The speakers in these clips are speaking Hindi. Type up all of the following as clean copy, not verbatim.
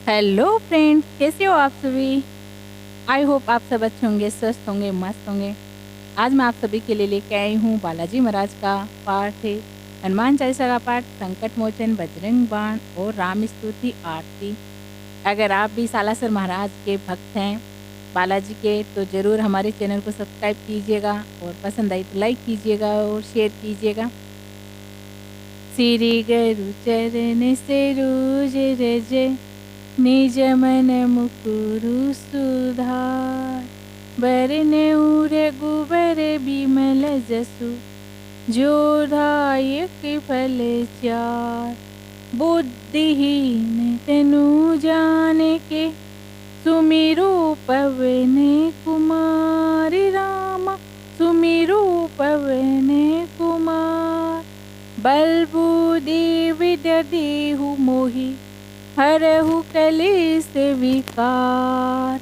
हेलो फ्रेंड्स, कैसे हो आप सभी। आई होप आप सब अच्छे होंगे, स्वस्थ होंगे, मस्त होंगे। आज मैं आप सभी के लिए लेके आई हूँ बालाजी महाराज का पाठ है, हनुमान चालीसा का पाठ, संकट मोचन, बजरंग बाण और राम स्तुति आरती। अगर आप भी सालासर महाराज के भक्त हैं बालाजी के, तो ज़रूर हमारे चैनल को सब्सक्राइब कीजिएगा और पसंद आई तो लाइक कीजिएगा और शेयर कीजिएगा। श्री गुरु चरण सरोज रज, निज मन मुकुरु सुधार। बरनउँ रघुबर बिमल जसु, जो दायक फल चार। बुद्धिहीन तनु जानिके, सुमिरु पवन कुमार। रामा सुमिरु पवन कुमार। बल बुद्धि विद्या देहु मोहि, हरहु कलेश विकार।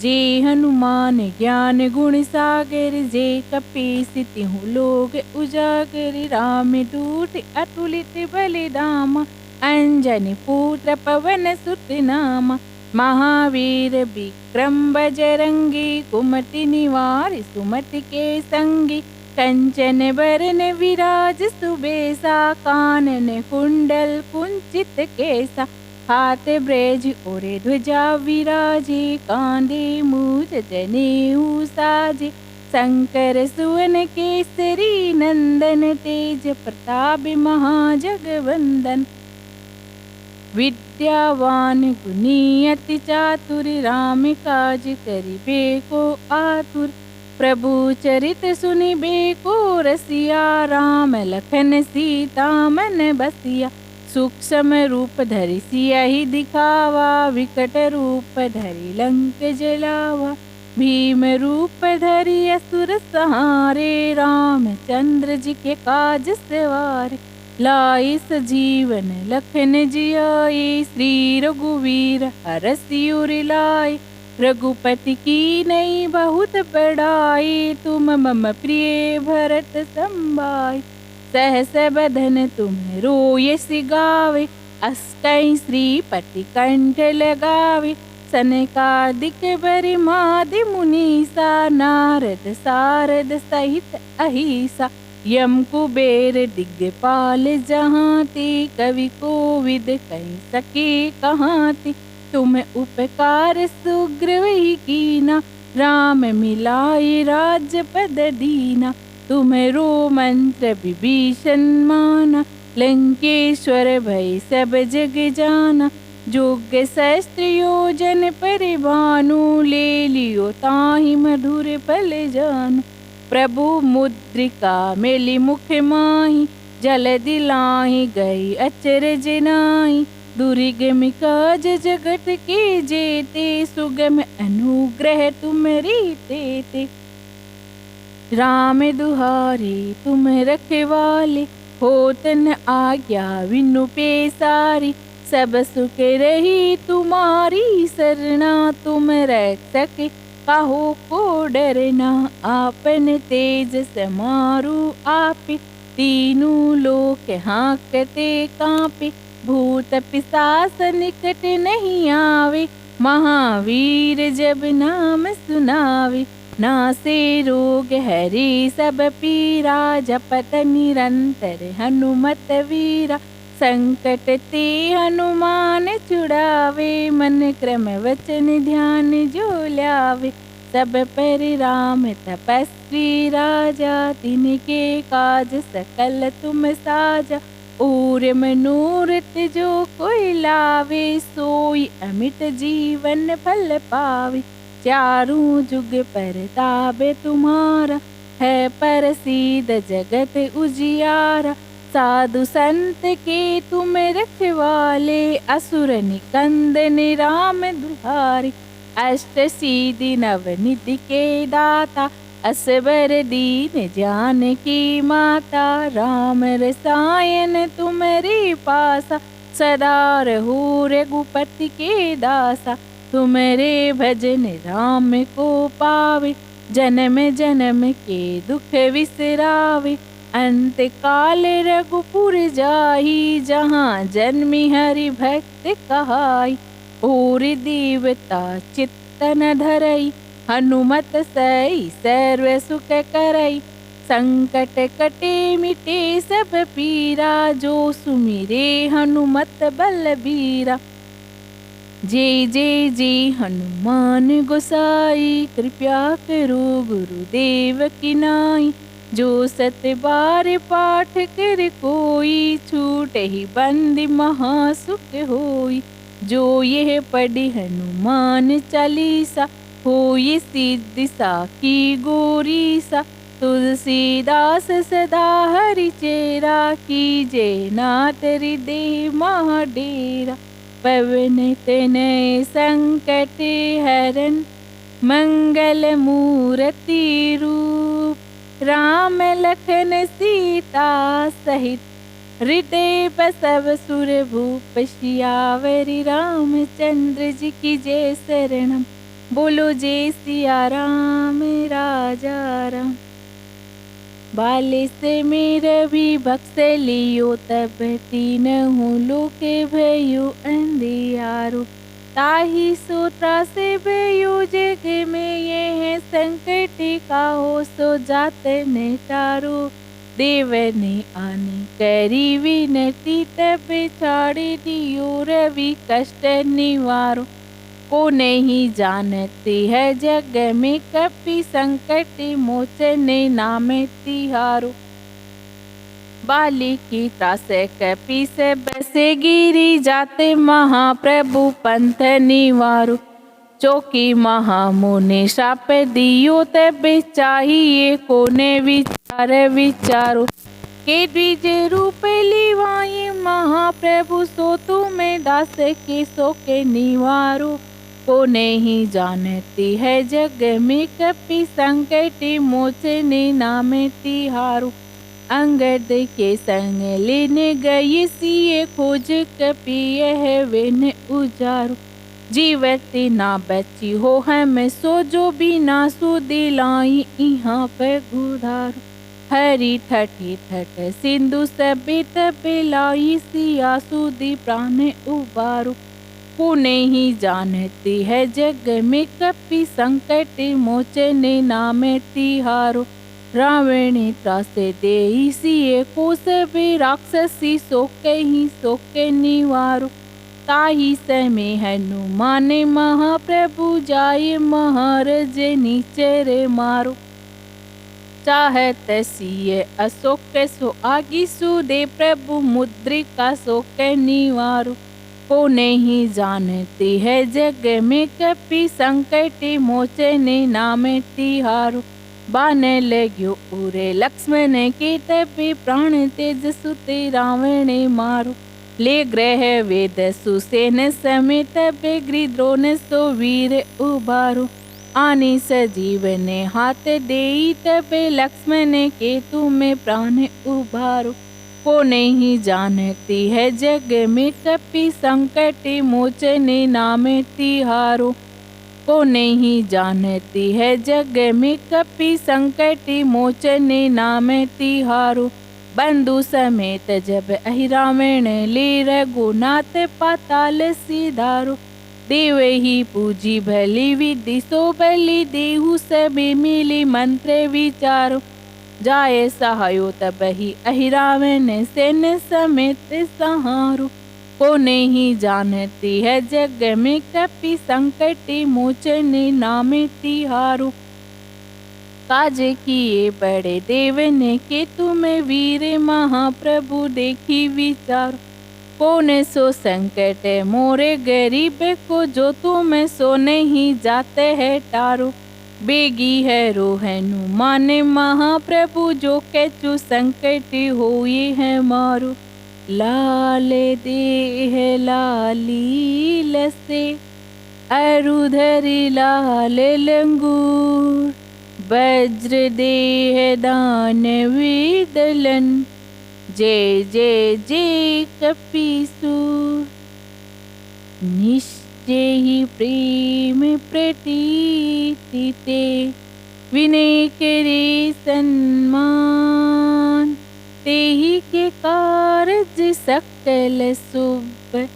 जे हनुमान ज्ञान गुण सागर, जे कपीस तिहु लोक उजागर। रामदूत अतुलित बलिधामा, अंजनी पुत्र पवन सुत नामा। महावीर विक्रम बजरंगी, कुमति निवार सुमति के संगी। कंचन बरन विराज सुबेसा, कानन कुंडल कुंचित केसा। हाथ ब्रज और ध्वजा विराजे, कांधे मूज जनेऊ साजे। शंकर सुवन केसरी नंदन, तेज प्रताप महाजगवंदन। विद्यावान गुणी अति चातुर, राम काज करिबे को आतुर। प्रभु चरित सुनिबे को रसिया, राम लखन सीता मन बसिया। सूक्ष्म रूप धरि सियहि दिखावा, विकट रूप धरि लंक जलावा। भीम रूप धरि असुर सहारे, रामचंद्र जी के काज सवारे। लाई सजीवन लखन जियाए, श्री रघुवीर हरषि उर लाए। रघुपति की नई बहुत बड़ाई, तुम मम प्रिय भरत संभाई। सहस बदन तुम रोयस गावे, अस्कै श्रीपति कंठ लगावे। सनकादिक बरिमादि मुनीसा, नारद सारद सहित अहिसा। यम कुबेर दिग्पाल जहाँती, कवि कोविद कहि सके कहाँती। तुम उपकार सुग्रीव ही कीना, राम मिलाए राजपद दीना। तुम्हरो मंत्र विभीषण माना, लंकेश्वर भय सब जग जाना। योग्य शस्त्र योजन परिभानु, ले लियो ताहि मधुर फल जानु। प्रभु मुद्रिका मेलि मुख माहि, जल दिलाहि गई अचरज नाहि। दुर्गम काज जगत के जेते, सुगम अनुग्रह तुमरी तेते। राम दुहारे तुम रखवाले, होत न आज्ञा बिनु पैसारी। सब सुख रही तुम्हारी सरना, तुम रक्षक काहू को डरना। आपन तेज समारु आपे, तीनों लोक हाँकते कांपे। भूत पिशाच निकट नहीं आवे, महावीर जब नाम सुनावे। नासे रोग हरे सब पीरा, जपत निरंतर हनुमत वीरा। संकट ते हनुमान छुड़ावे, मन क्रम वचन ध्यान जो लावे। सब पर राम तपस्वी राजा, तिनके काज सकल तुम साजा। और मनोरथ जो कोई लावे, सोई अमित जीवन फल पावे। चारों जुग परताप तुम्हारा, है प्रसिद्ध जगत उजियारा। साधु संत के तुम रखवाले, असुर निकंदन राम दुलारे। अष्ट सिद्धि नवनिधि के दाता, असबर दीन जानकी माता। राम रसायन तुम्हारे पासा, सदा रहो रघुपति के दासा। तुम्हारे भजन राम को पावे, जन्म जन्म के दुख विसरावे। अंत काल रघुपुर जाहि, जहाँ जन्मी हरि भक्त कहाई। और देवता चित्त न धरई, हनुमत सई सर्व सुख करई। संकट कटे मिटे सब पीरा, जो सुमिरे हनुमत बलबीरा। जय जय जय हनुमान गोसाई, कृपया करो गुरुदेव की नाई। जो सत बार पाठ कर कोई, छूट ही बंद महासुख होई। जो यह पढ़े हनुमान चालीसा, होई सिद्धि साखी गौरीसा। तुलसीदास सदा हरि चेरा, कीजे नाथ हृदय महाडेरा। पवन तनय संकट हरन, मंगल मूर्ति रूप। राम लखन सीता सहित, हृदय बसव सुर भूप। सियावरि रामचंद्र जी की जय शरणम, बोलो जय सिया राम राजा राम। बाले से मेरा भी बक्स लियो, तब तीनहु लोक भयो अंधियारो। ताहि सो त्रासे भयो जग में, ये है संकट का हो सो जात न टारो। देव ने आनी करी विनती, तब छाड़ दियो रवि कष्ट निवारो। को नहीं जानती है जग में, कपि संकट मोचन नाम तिहारो। बाली की त्रास कपि से बसे, गिरी जाते महाप्रभु पंथ निवारो। चौकी महामुनि शाप दियो, तब चाहिए कोने विचार विचारो। के द्विज रूप लिवाए महाप्रभु, सो तुम्हें दास के सो के निवारो। को नहीं जानती है जग में, कपि संकट मोचन नाम तिहारो। अंगद के संग लेने गए सिए, खोज कपि यह विन उजारो। जीवती ना बची हो हम सो, जो बिना सु दिलाई यहाँ पे गुधारो। हरि ठठी ठठ सिंधु सबित बिलाई, सिया सुदी प्राण उबारो। को नहीं जानती है जग में, कपि संकट मोचन नाम तिहारो। रावण त्रास देई सिए को, सब राक्षसी सो के निवारो। ताहि समय हनुमान महाप्रभु, जाए महाराज नीचर मारो। चाहत सिए अशोक सो आगी, सुदे प्रभु मुद्रिका सो के निवारो। को नहीं जानती है जग में, कपि संकट मोचन नाम तिहारो। बाण लग्यो उरे लक्ष्मण के, तब प्राण तेज सुते रावण मारो। ले ग्रह वेद सुसेन समेत, तब गृद्रोण सो वीर उबारो। आनी सजीवन हाथ देई, तब लक्ष्मण के तुम्हें प्राण उबारो। को नहीं जानती है जग में, कपि संकट मोचन नाम तिहारो। को नहीं जानती है जग में, कपि संकट मोचन नाम तिहारो। बंधु समेत जब अहि रावण, ले रघुनाथ पाताल सिधारो। देव ही पूजी भली विधि, सो बलि देहु सबे मिली मंत्र विचारो। जाए सहायो तब ही अहि रावण, सेन समेत सहारो। को नहीं जानती है जग में, कपि संकट मोचन नाम तिहारो। काज किए बड़े देव ने, के तुम्हें वीर महाप्रभु देखी विचारो। कौन सो संकट मोरे गरीब को, जो तुम्हें सो नहीं जाते है टारो। बेगी है रोहनु माने महाप्रभु, जो केचु संकट होए है मारो। लाल देह लाली लसे, अरुधरि लाल लंगूर। वज्र देह दानवी दलन, जय जय जय कपीसूर। निश्चय ही प्रेम प्रतीति ते, विनय करे सन्मान। तेहि के कारज सकल शुभ,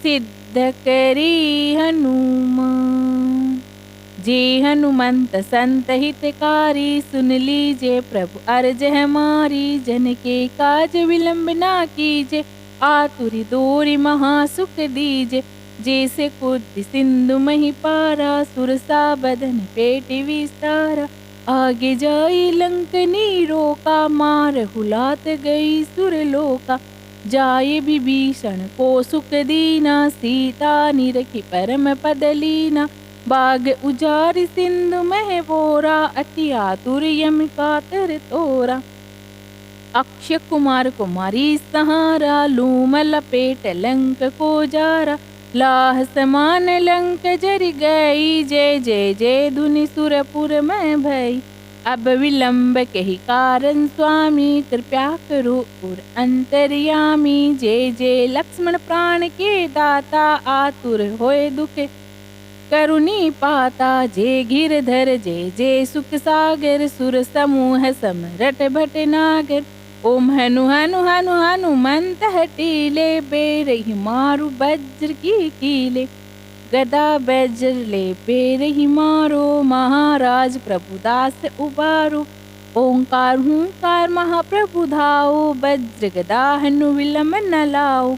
सिद्ध करी हनुमान। जे हनुमंत संत हितकारी, सुन लीजिए प्रभु अर्ज हमारी। जन के काज विलंब ना कीजिए, आतुरी दोरी महासुख दीजिए। जैसे कुद्द सिंधु मही पारा, सुरसा बदन पेट विस्तारा। आगे जाई लंकनी रोका, मार हुलात गई सुरलोका। जाए विभीषण को सुख दीना, सीता निरखी परम पद लीना। बाग उजारि सिंधु मह बोरा, अति आतुर यम कातर तोरा। अक्षय कुमार कुमारी सहारा, लूम लपेट लंक को जारा। लाह समान लंक जरि गई, जय जय जय धुनि सुरपुर में भई। अब विलंब कही कारण स्वामी, कृपया करो और अंतर्यामी। जय जय लक्ष्मण प्राण के दाता, आतुर होए दुख करुणी पाता। जय गिरधर जय जय सुख सागर, सुर समूह समरट भटनागर। ओम हनु हनु हनु हनुमंत हटीले, बेरहि मारु वज्र की कीले। गदा वज्र ले बेरहि मारो, महाराज प्रभु दास उबारो। ओंकार हुंकार महाप्रभु धाओ, वज्र गदा हनु विलंब न लाओ।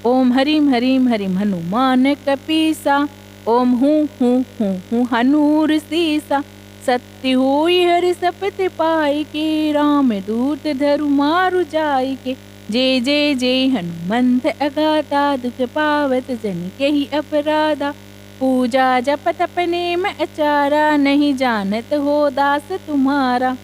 ओम हरिम हरिम हरिम हनुमान कपीसा, ओम हूँ हनूर सीसा। सत्य होई हरि सपत पाई के, राम दूत धरु मारु जाई के। जय जय जय हनुमंत अगाता, दुख पावत जन के ही अपराधा। पूजा जप तप नेम अचारा, नहीं जानत हो दास तुम्हारा।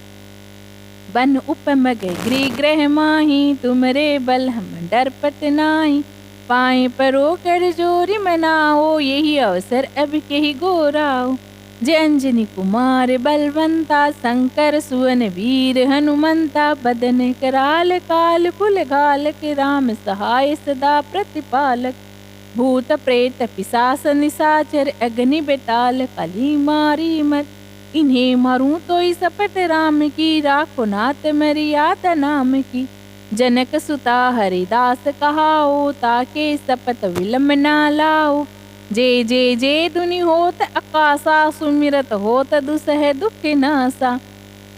बन उपम गृह ग्रह माही, तुमरे बल हम डरपत नाही। पाए परो कर जोरी मनाओ, यही अवसर अब के ही गोराओ। जय अंजनी कुमार बलवंता, शंकर सुवन वीर हनुमंता। बदन कराल काल कुल घालक, राम सहाय सदा प्रतिपालक। भूत प्रेत पिशाच निशाचर, अग्नि बेताल कली मारी मत। इन्हें मारूं तो सपत राम की, राखो नाथ मर्यादा नाम की। जनक सुता हरिदास कहाओ, ताके सपत विलंब ना लाओ। जय जय जय धुनि होत आकाशा, सुमिरत होत दुसह दुख नासा।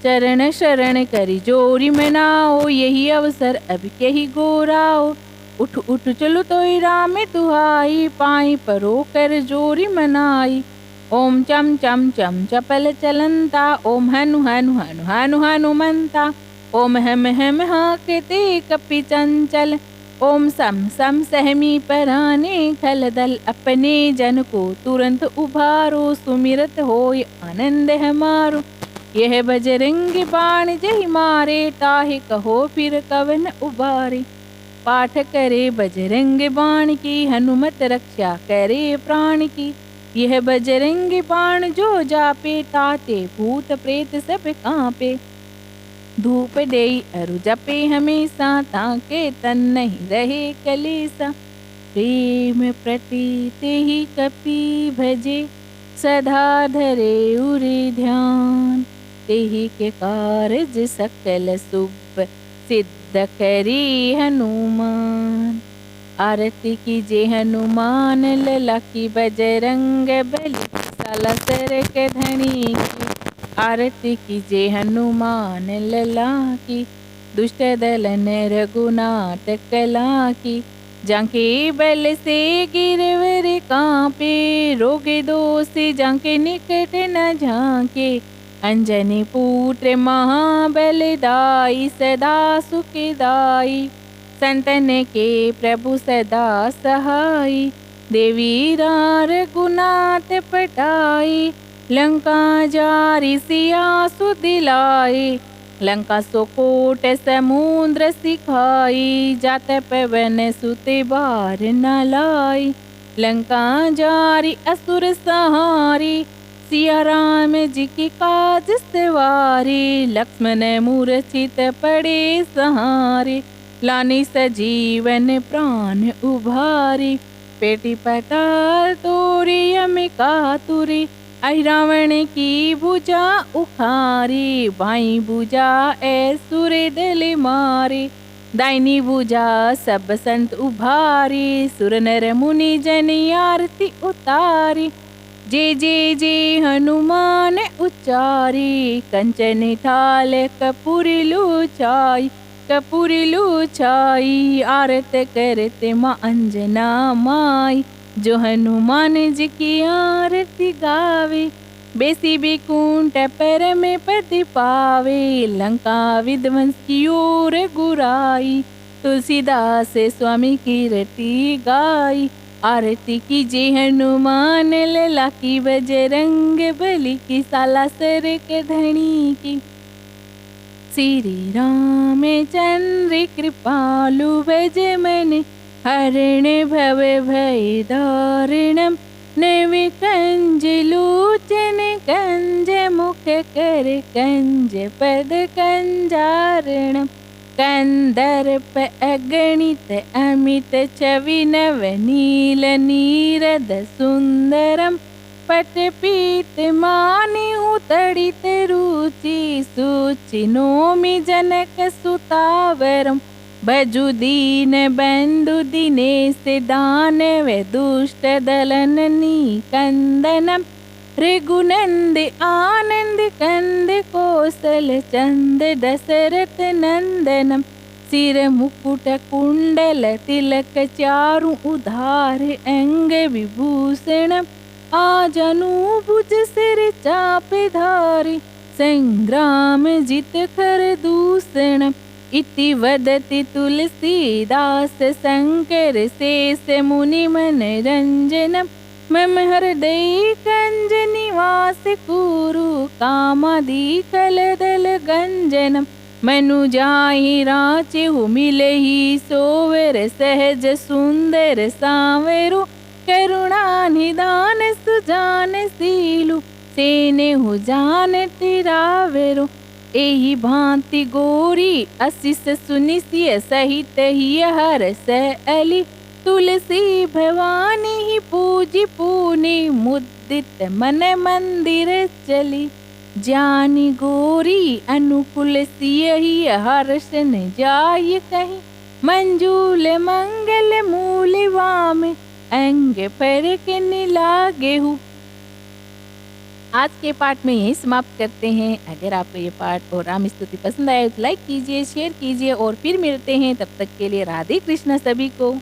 चरण शरण करि जोरी मनाओ, यही अवसर अब के ही गोराओ। उठ उठ चलो तोय राम दुहाई, पाई परो कर जोरी मनाई। ओम चम चम चम चपल चलंता, ओम हनु हनु हनु हनु हनुमंता। ओम हम हाकते कपि चंचल, ओम सम सम सहमी पराने खल दल। अपने जन को तुरंत उभारो, सुमिरत होय आनंद हमारो। यह बजरंग बाण जहि मारे, ताहि कहो फिर कवन उबारे। पाठ करे बजरंग बाण की, हनुमत रक्षा करे प्राण की। यह बजरंग बाण जो जापे, ताते भूत प्रेत सब कांपे। धूप देई अरु जपे हमेशा, ताके तन नहीं रहे कलेसा। प्रेम प्रतीत ही कपि भजे, सदा धरे उरे ध्यान। तेहि के कारज सकल शुभ, सिद्ध करी हनुमान। आरती कीजे हनुमान लला की, बजरंग बली सलसर के धनी की। आरती कीजे हनुमान लला की, दुष्ट दलन रघुनाथ कला की। जाके बल से गिरवर कांपे, रोगे दोष जाके निकट न झांके। अंजनी पुत्र महाबल दाई, सदा सुखदाई। संतन के प्रभु सदा सहाई, देवी रघुनाथ पटाई। लंका जारी सिया सुदिलाई, लंका सोकोट समुद्र सिखाई। जात पवन सुत बार न लाई, लंका जारी असुर सहारी। सिया राम जी की काज सवारी, लक्ष्मण मूर्छित पड़े सहारे। लानी सजीवन प्राण उभारी, पेटी पताल तोरी यमिका तुरी। आई रावण की भुजा उखारी, बाई भुजा ऐसुर दल मारे। दाहिनी भुजा सब संत उभारी, सुर नर मुनि जन आरती उतारी। जे हनुमान उच्चारी, कंचन थाल कपूरी लुचाई। कपूरी लुचाई आरत करत माँ अंजना माई। जो हनुमान जी की आरती गावे, बेसी बिकुंठ पर में पति पावे। लंका विध्वंस की ओर गुराई, तुलसीदास स्वामी कीर्ति गाई। आरती कीजिए हनुमान लला की, बजरंग बली की, सालासर के धनी की। श्री रामचंद्र कृपालु भज मन, हरण भव भय दारुणम। नव कंज लोचन कंज मुख कर, कंज पद कंजारणम। कंदर्प अगणित अमित छवि नव नील नीरद सुंदरम। पट पीत मानि उतड़ित रुचि, सूचि नोमि जनक सुतावरम। भजु दीन बंधु दिनेश दानव, दुष्ट दलन निकंदनम। रघुनंद आनंद कंद कौशल चंद, दशरथ नंदनम। सिर मुकुट कुंडल तिलक चारु उधार, अंग विभूषणम। आजनु भुज सिर चाप धारी, संग्राम जित खर दूषणम। इति वदति तुलसीदास, शंकर शेष मुनि मन रंजनम। मम हृदय कंज निवास कुरु, कामादि कलदल गंजनम। मनु जाहि राचहु मिलहि, सोवर सहज सुंदर सावरो। करुणा निदान सुजान सीलु, सेनेहु जान तिरावेरो। एहि भांति गोरी असिस सुनिसिय, सहित ही हरस अली। तुलसी भवानी ही पूजी पूनी, मुदित मन मंदिर चली। जानी गोरी अनुकूल सियहि, हर्ष न जाय कहीं। मंजूल मंगल मूल वामे, अंग पर के निलागेहु। आज के पाठ में यही समाप्त करते हैं। अगर आपको ये पाठ और राम स्तुति पसंद आए तो लाइक कीजिए, शेयर कीजिए और फिर मिलते हैं। तब तक के लिए राधे कृष्ण सभी को।